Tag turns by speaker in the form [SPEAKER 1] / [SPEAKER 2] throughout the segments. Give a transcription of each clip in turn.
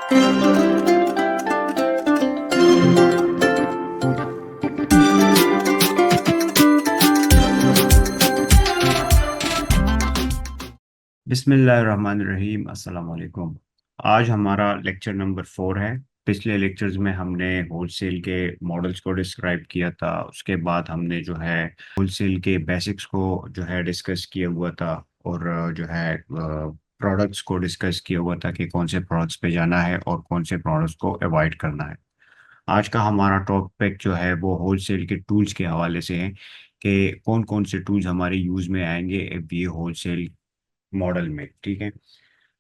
[SPEAKER 1] बिस्मिल्लाहिर्रहमानिर्रहीम, अस्सलाम वालेकुम। आज हमारा लेक्चर नंबर 4 है। पिछले लेक्चर्स में हमने होलसेल के मॉडल्स को डिस्क्राइब किया था। उसके बाद हमने जो है होलसेल के बेसिक्स को जो है डिस्कस किया हुआ था। और जो है प्रोडक्ट्स को डिस्कस किया हुआ था कि कौन से प्रोडक्ट्स पे जाना है और कौन से प्रोडक्ट्स को अवॉइड करना है। आज का हमारा टॉपिक जो है वो होलसेल के टूल्स के हवाले से है कि कौन कौन से टूल्स हमारे यूज़ में आएंगे ये होलसेल मॉडल में। ठीक है।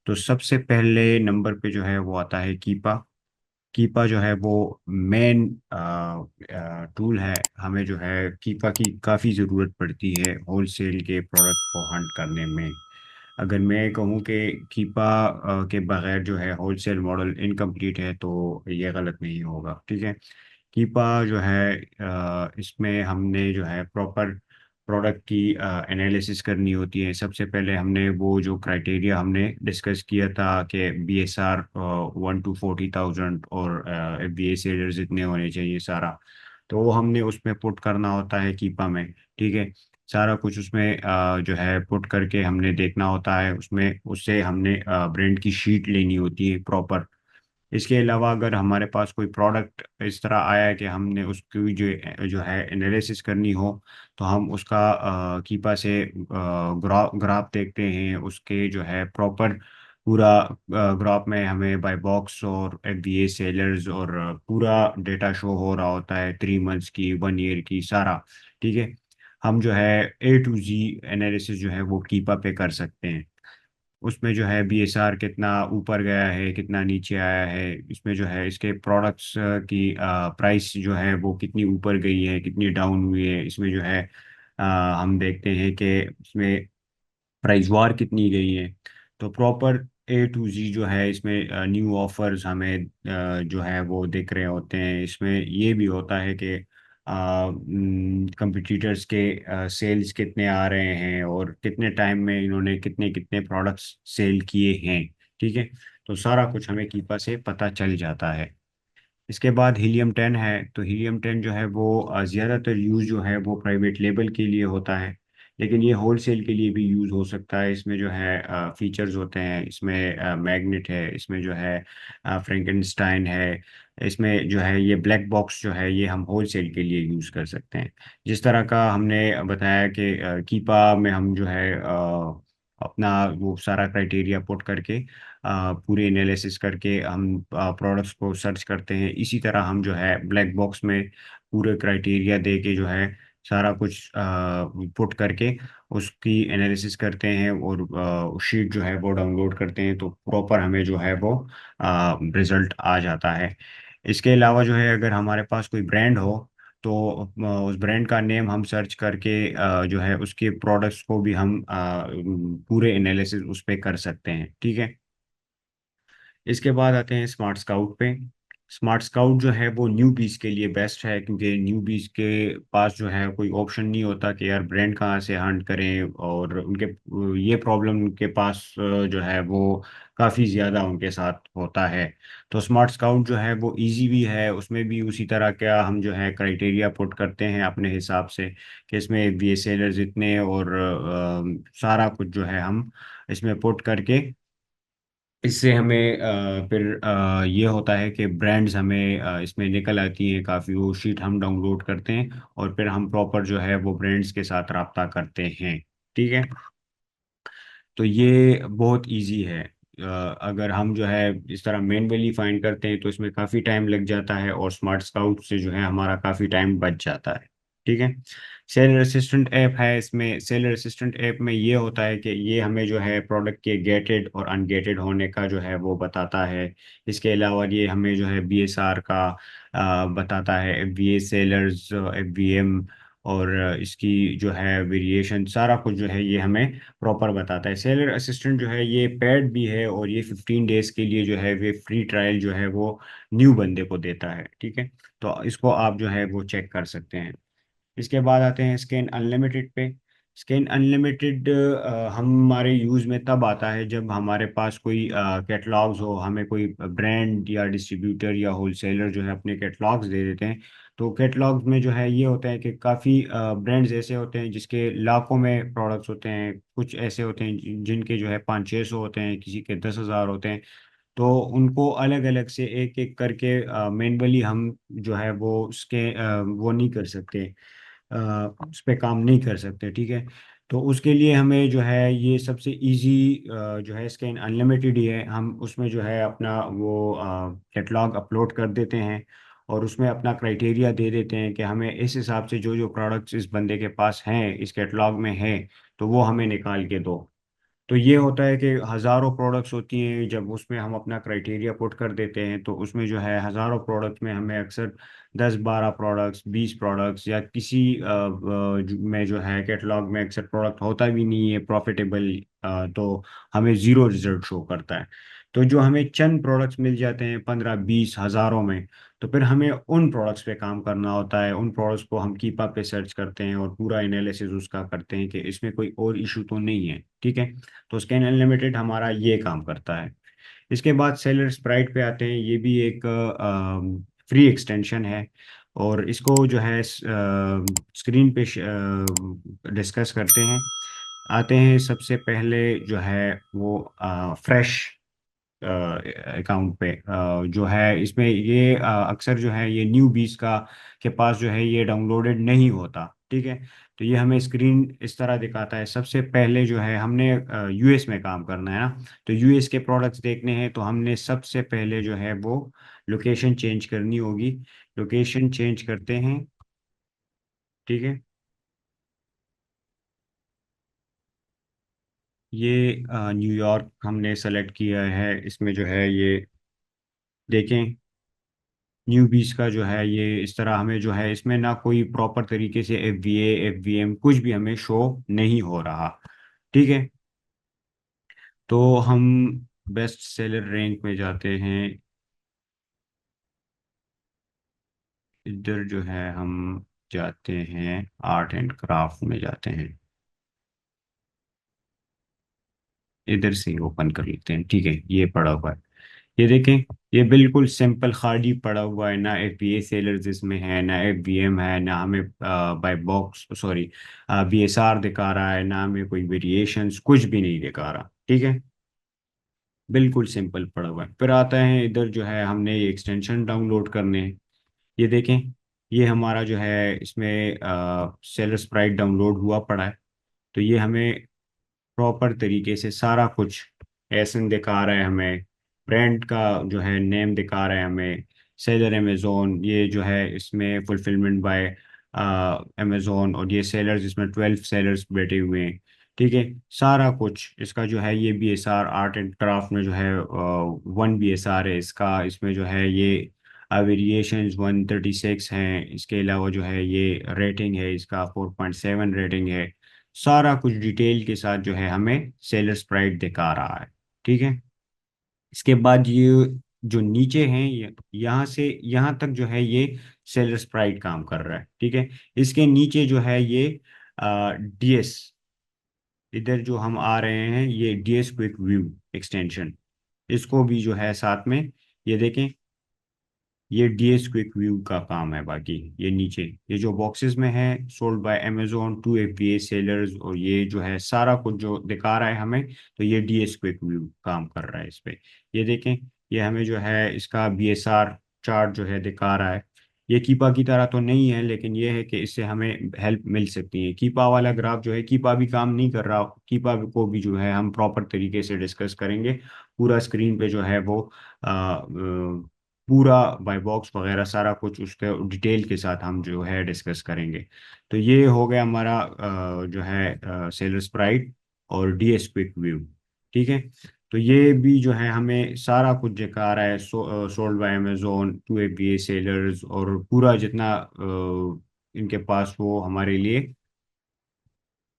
[SPEAKER 1] तो सबसे पहले नंबर पे जो है वो आता है कीपा। कीपा जो है वो मेन टूल है। हमें जो है कीपा की काफ़ी ज़रूरत पड़ती है होलसेल के प्रोडक्ट को हंट करने में। अगर मैं कहूँ कि कीपा के बगैर जो है होलसेल मॉडल इनकम्प्लीट है तो ये गलत नहीं होगा। ठीक है। कीपा जो है इसमें हमने जो है प्रॉपर प्रोडक्ट की एनालिसिस करनी होती है। सबसे पहले हमने वो जो क्राइटेरिया हमने डिस्कस किया था कि BSR 1 to 40,000 और FBA सेलर्स इतने होने चाहिए सारा। तो वो हमने उसमें पुट करना होता है कीपा में। ठीक है। सारा कुछ उसमें जो है पुट करके हमने देखना होता है। उसमें उससे हमने ब्रांड की शीट लेनी होती है प्रॉपर। इसके अलावा अगर हमारे पास कोई प्रोडक्ट इस तरह आया है कि हमने उसकी जो जो है एनालिसिस करनी हो, तो हम उसका कीपा से ग्राफ देखते हैं उसके जो है प्रॉपर पूरा ग्राफ में हमें बाय बॉक्स और FBA सेलर्स और पूरा डेटा शो हो रहा होता है 3 मंथ्स की 1 ईयर की सारा। ठीक है। हम जो है A to Z एनालिसिस जो है वो कीपा पे कर सकते हैं। उसमें जो है BSR कितना ऊपर गया है कितना नीचे आया है, इसमें जो है इसके प्रोडक्ट्स की प्राइस जो है वो कितनी ऊपर गई है कितनी डाउन हुई है, इसमें जो है अ, हम देखते हैं कि इसमें प्राइस वार कितनी गई है। तो प्रॉपर A to Z जो है इसमें न्यू ऑफर्स हमें जो है वो दिख रहे होते हैं। इसमें ये भी होता है कि कंपटीटर्स के सेल्स कितने आ रहे हैं और कितने टाइम में इन्होंने कितने कितने प्रोडक्ट्स सेल किए हैं। ठीक है। तो सारा कुछ हमें कीपा से पता चल जाता है। इसके बाद हीलियम 10 है। तो हीलियम 10 जो है वो ज़्यादातर यूज़ जो है वो प्राइवेट लेबल के लिए होता है, लेकिन ये होलसेल के लिए भी यूज़ हो सकता है। इसमें जो है फीचर्स होते हैं, इसमें मैग्नेट है, इसमें जो है फ्रैंकेनस्टाइन है। इसमें जो है ये ब्लैक बॉक्स जो है ये हम होलसेल के लिए यूज़ कर सकते हैं। जिस तरह का हमने बताया कि कीपा में हम जो है अपना वो सारा क्राइटेरिया पुट करके पूरे एनालिसिस करके हम प्रोडक्ट्स को सर्च करते हैं, इसी तरह हम जो है ब्लैक बॉक्स में पूरे क्राइटेरिया दे के जो है सारा कुछ पुट करके उसकी एनालिसिस करते हैं और शीट जो है वो डाउनलोड करते हैं तो प्रॉपर हमें जो है वो रिजल्ट आ जाता है। इसके अलावा जो है अगर हमारे पास कोई ब्रांड हो तो उस ब्रांड का नेम हम सर्च करके जो है उसके प्रोडक्ट्स को भी हम पूरे एनालिसिस उस पर कर सकते हैं। ठीक है। इसके बाद आते हैं स्मार्ट स्काउट पे। स्मार्ट स्काउट जो है वो न्यू बीज के लिए बेस्ट है, क्योंकि न्यू बीज के पास जो है कोई ऑप्शन नहीं होता कि यार ब्रांड कहाँ से हंट करें, और उनके ये प्रॉब्लम उनके पास जो है वो काफ़ी ज़्यादा उनके साथ होता है। तो स्मार्ट स्काउट जो है वो इजी भी है, उसमें भी उसी तरह का हम जो है क्राइटेरिया पुट करते हैं अपने हिसाब से कि इसमें बी सेलर्स इतने और सारा कुछ जो है हम इसमें पुट करके इससे हमें फिर ये होता है कि ब्रांड्स हमें इसमें निकल आती हैं काफ़ी। वो शीट हम डाउनलोड करते हैं और फिर हम प्रॉपर जो है वो ब्रांड्स के साथ राब्ता करते हैं। ठीक है। तो ये बहुत इजी है। अगर हम जो है इस तरह मैन्युअली फाइंड करते हैं तो इसमें काफ़ी टाइम लग जाता है, और स्मार्ट स्काउट से जो है हमारा काफ़ी टाइम बच जाता है। ठीक है। सेलर असिस्टेंट ऐप है। इसमें सेलर असिस्टेंट ऐप में ये होता है कि ये हमें जो है प्रोडक्ट के गेटेड और अनगेटेड होने का जो है वो बताता है। इसके अलावा ये हमें जो है BSR का बताता है, FBA सेलर्स, FBM, और इसकी जो है वेरिएशन सारा कुछ जो है ये हमें प्रॉपर बताता है। सेलर असिस्टेंट जो है ये पेड भी है, और ये 15 डेज के लिए जो है वे फ्री ट्रायल जो है वो न्यू बंदे को देता है। ठीक है। तो इसको आप जो है वो चेक कर सकते हैं। इसके बाद आते हैं स्कैन अनलिमिटेड पे। स्कैन अनलिमिटेड हमारे यूज़ में तब आता है जब हमारे पास कोई कैटलॉग्स हो, हमें कोई ब्रांड या डिस्ट्रीब्यूटर या होलसेलर जो है अपने कैटलॉग्स दे देते हैं। तो कैटलॉग्स में जो है ये होता है कि काफ़ी ब्रांड्स ऐसे होते हैं जिसके लाखों में प्रोडक्ट्स होते हैं, कुछ ऐसे होते हैं जिनके जो है 500-600 होते हैं, किसी के 10,000 होते हैं। तो उनको अलग अलग से एक एक करके मैन्युअली हम जो है वो उसके वो नहीं कर सकते, उस पर काम नहीं कर सकते, ठीक है। तो उसके लिए हमें जो है ये सबसे इजी जो है स्कैन अनलिमिटेड ही है। हम उसमें जो है अपना वो कैटलॉग अपलोड कर देते हैं और उसमें अपना क्राइटेरिया दे देते हैं कि हमें इस हिसाब से जो जो प्रोडक्ट्स इस बंदे के पास हैं, इस कैटलॉग में हैं, तो वो हमें निकाल के दो। तो ये होता है कि हज़ारों प्रोडक्ट्स होती हैं, जब उसमें हम अपना क्राइटेरिया पुट कर देते हैं तो उसमें जो है हज़ारों प्रोडक्ट्स में हमें अक्सर 10-12 प्रोडक्ट्स, 20 प्रोडक्ट्स या किसी में जो है कैटलॉग में अक्सर प्रोडक्ट होता भी नहीं है प्रॉफिटेबल, तो हमें ज़ीरो रिजल्ट शो करता है। तो जो हमें चंद प्रोडक्ट्स मिल जाते हैं 15-20 हज़ारों में, तो फिर हमें उन प्रोडक्ट्स पे काम करना होता है। उन प्रोडक्ट्स को हम कीपा पे सर्च करते हैं और पूरा एनालिसिस उसका करते हैं कि इसमें कोई और इशू तो नहीं है, ठीक है। तो स्कैन अनलिमिटेड हमारा ये काम करता है। इसके बाद सेलर स्प्राइट पे आते हैं। ये भी एक फ्री एक्सटेंशन है और इसको जो है स्क्रीन पे डिस्कस करते हैं। आते हैं सबसे पहले जो है वो फ्रेश अकाउंट पे, जो है इसमें ये अक्सर जो है ये न्यू बीस का के पास जो है ये डाउनलोडेड नहीं होता, ठीक है। तो ये हमें स्क्रीन इस तरह दिखाता है। सबसे पहले जो है हमने यूएस में काम करना है ना, तो यूएस के प्रोडक्ट्स देखने हैं तो हमने सबसे पहले जो है वो लोकेशन चेंज करनी होगी। लोकेशन चेंज करते हैं, ठीक है। ये न्यूयॉर्क हमने सेलेक्ट किया है। इसमें जो है ये देखें, न्यू बीस का जो है ये इस तरह हमें जो है इसमें ना कोई प्रॉपर तरीके से एफ वी एम कुछ भी हमें शो नहीं हो रहा, ठीक है। तो हम बेस्ट सेलर रैंक में जाते हैं। इधर जो है हम जाते हैं, आर्ट एंड क्राफ्ट में जाते हैं। इधर से ओपन कर लेते हैं, ठीक है। ये पड़ा हुआ है, ये देखें। ये बिल्कुल सिंपल खाली पड़ा हुआ है, ना एफ बी ए सेलर्स इसमें है, ना एफ बी एम है, ना हमें buy box sorry B S R दिखा रहा है, ना हमें कोई वेरिएशंस, कुछ भी नहीं दिखा रहा, ठीक है। बिल्कुल सिंपल पड़ा हुआ है। फिर आता है इधर जो है हमने ये एक्सटेंशन डाउनलोड करने हैं। ये देखें, ये हमारा जो है इसमें सेलर स्प्राइट डाउनलोड हुआ पड़ा है। तो ये हमें प्रॉपर तरीके से सारा कुछ एसन दिखा रहा है हमें, ब्रांड का जो है नेम दिखा रहा है हमें, सेलर अमेजोन, ये जो है इसमें फुलफिलमेंट बाय अमेजोन, और ये सेलर्स, इसमें 12 सेलर्स बैठे हुए हैं, ठीक है। सारा कुछ इसका जो है ये B S R art and craft में जो है 1 BSR है इसका। इसमें जो है ये वेरिएशंस 136 हैं। इसके अलावा जो है ये रेटिंग है इसका 4.7 रेटिंग है। सारा कुछ डिटेल के साथ जो है हमें सेलर स्प्राइट दिखा रहा है, ठीक है। इसके बाद ये जो नीचे हैं, यहाँ से यहाँ तक जो है ये सेलर स्प्राइट काम कर रहा है, ठीक है। इसके नीचे जो है ये डीएस, इधर जो हम आ रहे हैं ये डीएस क्विक व्यू एक्सटेंशन, इसको भी जो है साथ में ये देखें। ये डीएस क्विक व्यू का काम है। बाकी ये नीचे ये जो बॉक्सेस में है, sold by Amazon to FBA sellers, और ये जो है सारा कुछ जो दिखा रहा है हमें, तो ये डीएस क्विक व्यू काम कर रहा है इस पे। ये देखें, ये हमें जो है इसका बीएसआर चार्ट जो है दिखा रहा है। ये कीपा की तरह तो नहीं है, लेकिन ये है कि इससे हमें हेल्प मिल सकती है। कीपा वाला ग्राफ जो है, कीपा भी काम नहीं कर रहा, कीपा को भी जो है हम प्रॉपर तरीके से डिस्कस करेंगे। पूरा स्क्रीन पे जो है वो पूरा बाय बॉक्स वगैरह सारा कुछ उसके डिटेल के साथ हम जो है डिस्कस करेंगे। तो ये हो गया हमारा जो है सेलर स्प्राइट और डीएस क्विक व्यू, ठीक है। तो ये भी जो है हमें सारा कुछ दिखा रहा है, sold by Amazon to A B A sellers, और पूरा जितना इनके पास वो हमारे लिए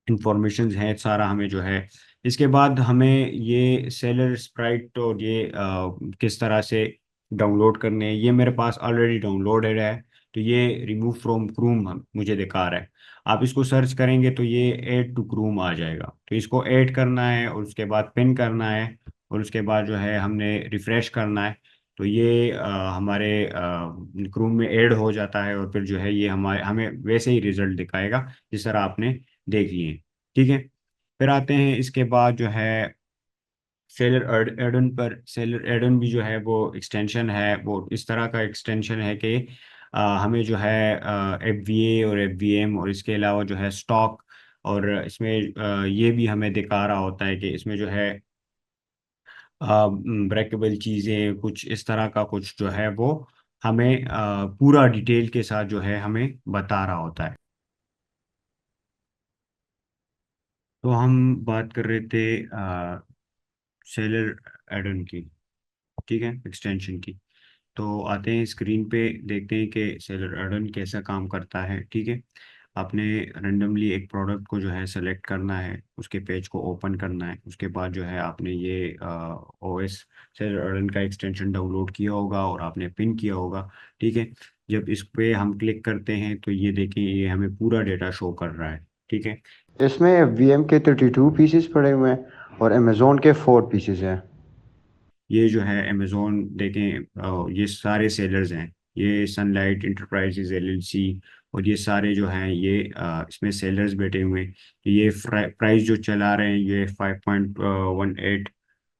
[SPEAKER 1] इंफॉर्मेशन है सारा हमें जो है। इसके बाद हमें ये सेलर स्प्राइट और ये किस तरह से डाउनलोड करने हैं, ये मेरे पास ऑलरेडी डाउनलोडेड है। तो ये रिमूव फ्रॉम क्रूम मुझे दिखा रहा है। आप इसको सर्च करेंगे तो ये ऐड टू क्रोम आ जाएगा। तो इसको ऐड करना है और उसके बाद पिन करना है, और उसके बाद जो है हमने रिफ्रेश करना है। तो ये हमारे क्रोम में ऐड हो जाता है, और फिर जो है ये हमारे हमें वैसे ही रिजल्ट दिखाएगा जिस तरह आपने देख लिए। ठीक है। फिर आते हैं इसके बाद जो है सेलर एडन पर। सेलर एडन भी जो है वो एक्सटेंशन है, वो इस तरह का एक्सटेंशन है कि हमें जो है एफ वी ए और एफ वी एम और इसके अलावा जो है स्टॉक, और इसमें ये भी हमें दिखा रहा होता है कि इसमें जो है ब्रेकेबल चीज़ें कुछ इस तरह का कुछ जो है वो हमें पूरा डिटेल के साथ जो है हमें बता रहा होता है। तो हम बात कर रहे थे सेलर एडन की, ठीक है, एक्सटेंशन की। तो आते हैं स्क्रीन पे, देखते हैं कि सेलर एडन कैसा काम करता है। ठीक है। आपने रेंडमली एक प्रोडक्ट को जो है सेलेक्ट करना है, उसके पेज को ओपन करना है, उसके बाद जो है आपने ये ओ एस सेलर एडन का एक्सटेंशन डाउनलोड किया होगा और आपने पिन किया होगा। ठीक है। जब इस पे हम क्लिक करते हैं तो ये देखें, ये हमें पूरा डेटा शो कर रहा है। ठीक है।
[SPEAKER 2] इसमें वीएम के 32 पीसेस पड़े हुए हैं और अमेज़ोन के 4 पीसेस हैं।
[SPEAKER 1] ये जो है अमेजोन देखें, ये सारे सेलर्स हैं। ये सनलाइट इंटरप्राइजेज एलएलसी और ये सारे जो हैं ये इसमें सेलर्स बैठे हुए हैं। ये प्राइस जो चला रहे हैं ये 5.18,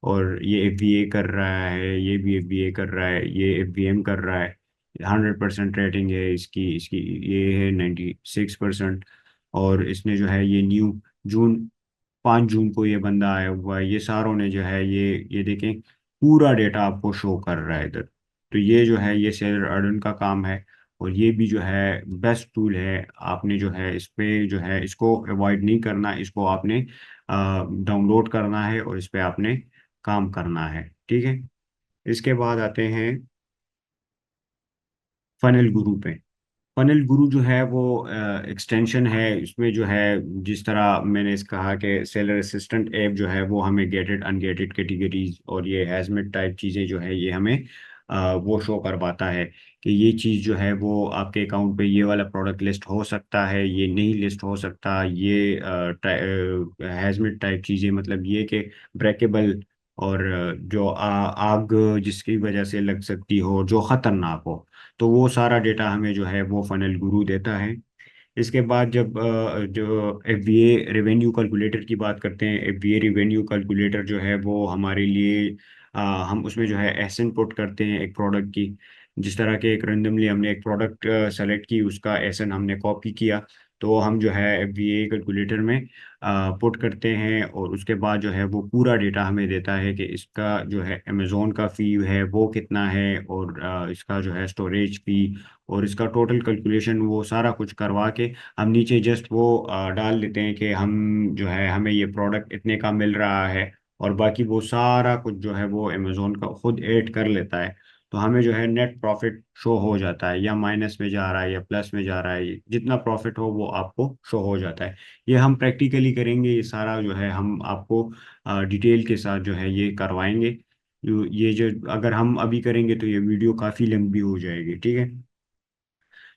[SPEAKER 1] और ये एफ बी ए कर रहा है, ये भी एफ बी ए कर रहा है, ये एफ बी एम कर रहा है। 100% रेटिंग है इसकी इसकी ये है 96%। और इसने जो है ये न्यू जून 5 जून को ये बंदा आया हुआ है। ये सारों ने जो है ये देखें, पूरा डेटा आपको शो कर रहा है इधर। तो ये जो है ये सेलर अर्डन का काम है, और ये भी जो है बेस्ट टूल है। आपने जो है इस पे जो है इसको अवॉइड नहीं करना, इसको आपने डाउनलोड करना है और इस पे आपने काम करना है। ठीक है। इसके बाद आते हैं फनल गुरु पे। फनल गुरु जो है वो एक्सटेंशन है। इसमें जो है जिस तरह मैंने इस कहा कि सेलर असिस्टेंट ऐप जो है वो हमें गेटेड अनगेटेड कैटेगरीज और ये हैजमेट टाइप चीज़ें जो है ये हमें वो शो करवाता है कि ये चीज़ जो है वो आपके अकाउंट पे ये वाला प्रोडक्ट लिस्ट हो सकता है, ये नहीं लिस्ट हो सकता। ये हैजमेट टाइप चीज़ें मतलब ये कि ब्रेकेबल, और जो आग जिसकी वजह से लग सकती हो, जो खतरनाक हो। तो वो सारा डेटा हमें जो है वो फनल गुरु देता है। इसके बाद जब जो F B a revenue calculator की बात करते हैं, F B a revenue calculator जो है वो हमारे लिए हम उसमें जो है एसन पुट करते हैं एक प्रोडक्ट की। जिस तरह के एक रेंडमली हमने एक प्रोडक्ट सेलेक्ट की, उसका एसन हमने कॉपी किया, तो हम जो है एफ बी ए कैलकुलेटर में पुट करते हैं, और उसके बाद जो है वो पूरा डेटा हमें देता है कि इसका जो है अमेज़ोन का फ़ी है वो कितना है, और इसका जो है स्टोरेज फ़ी और इसका टोटल कैलकुलेशन वो सारा कुछ करवा के हम नीचे जस्ट वो डाल देते हैं कि हम जो है हमें ये प्रोडक्ट इतने का मिल रहा है, और बाकी वो सारा कुछ जो है वो अमेज़ोन का खुद ऐड कर लेता है। तो हमें जो है नेट प्रॉफिट शो हो जाता है, या माइनस में जा रहा है या प्लस में जा रहा है, जितना प्रॉफिट हो वो आपको शो हो जाता है। ये हम प्रैक्टिकली करेंगे, ये सारा जो है हम आपको डिटेल के साथ जो है ये करवाएंगे। ये जो अगर हम अभी करेंगे तो ये वीडियो काफ़ी लंबी हो जाएगी। ठीक है।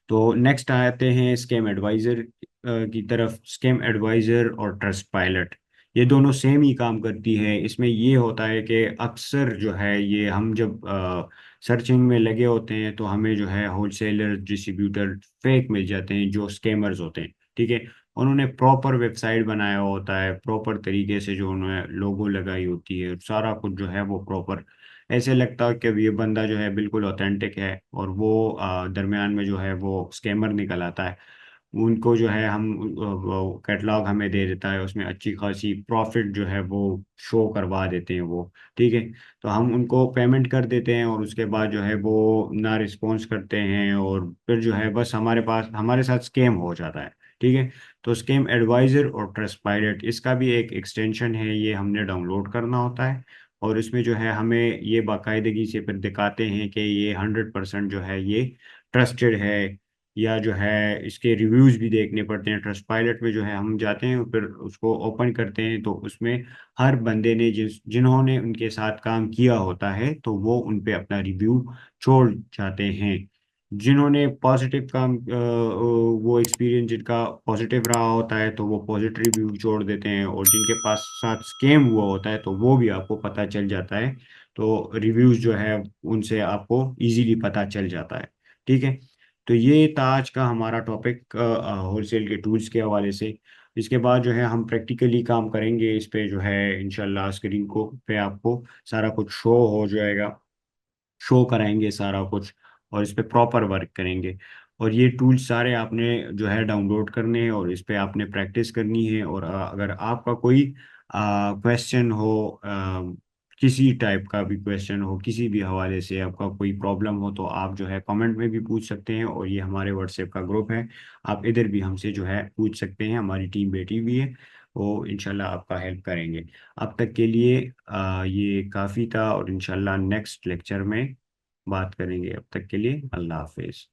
[SPEAKER 1] तो नेक्स्ट आते हैं स्कैम एडवाइजर की तरफ। स्कैम एडवाइजर और ट्रस्ट पायलट ये दोनों सेम ही काम करती है। इसमें ये होता है कि अक्सर जो है ये हम जब सर्चिंग में लगे होते हैं तो हमें जो है होलसेलर डिस्ट्रीब्यूटर फेक मिल जाते हैं जो स्कैमर्स होते हैं। ठीक है। उन्होंने प्रॉपर वेबसाइट बनाया होता है, प्रॉपर तरीके से जो उन्होंने लोगो लगाई होती है, सारा कुछ जो है वो प्रॉपर, ऐसे लगता है कि ये बंदा जो है बिल्कुल ऑथेंटिक है, और वो दरमियान में जो है वो स्कैमर निकल आता है। उनको जो है हम वो कैटलॉग हमें दे देता है, उसमें अच्छी खासी प्रॉफिट जो है वो शो करवा देते हैं वो। ठीक है। तो हम उनको पेमेंट कर देते हैं, और उसके बाद जो है वो ना रिस्पॉन्स करते हैं, और फिर जो है बस हमारे पास हमारे साथ स्कैम हो जाता है। ठीक है। तो स्कैम एडवाइजर और ट्रस्ट पायलट इसका भी एक एक्सटेंशन है, ये हमने डाउनलोड करना होता है। और इसमें जो है हमें ये बाकायदगी से फिर दिखाते हैं कि ये 100% जो है ये ट्रस्टेड है, या जो है इसके रिव्यूज भी देखने पड़ते हैं। ट्रस्ट पायलट में जो है हम जाते हैं फिर उसको ओपन करते हैं, तो उसमें हर बंदे ने जिन्होंने उनके साथ काम किया होता है तो वो उन पे अपना रिव्यू छोड़ जाते हैं। जिन्होंने पॉजिटिव काम वो एक्सपीरियंस जिनका पॉजिटिव रहा होता है तो वो पॉजिटिव रिव्यू छोड़ देते हैं, और जिनके पास साथ स्कैम हुआ होता है तो वो भी आपको पता चल जाता है। तो रिव्यूज जो है उनसे आपको इजीली पता चल जाता है। ठीक है। तो ये था आज का हमारा टॉपिक होलसेल के टूल्स के हवाले से। इसके बाद जो है हम प्रैक्टिकली काम करेंगे इस पे, जो है इंशाल्लाह स्क्रीन को पे आपको सारा कुछ शो हो जाएगा, शो कराएंगे सारा कुछ, और इस पे प्रॉपर वर्क करेंगे। और ये टूल्स सारे आपने जो है डाउनलोड करने हैं और इस पे आपने प्रैक्टिस करनी है। और अगर आपका कोई क्वेश्चन हो, किसी टाइप का भी क्वेश्चन हो, किसी भी हवाले से आपका कोई प्रॉब्लम हो, तो आप जो है कमेंट में भी पूछ सकते हैं, और ये हमारे व्हाट्सएप का ग्रुप है, आप इधर भी हमसे जो है पूछ सकते हैं। हमारी टीम बैठी हुई है, वो इंशाल्लाह आपका हेल्प करेंगे। अब तक के लिए ये काफ़ी था, और इंशाल्लाह नेक्स्ट लेक्चर में बात करेंगे। अब तक के लिए अल्लाह हाफिज।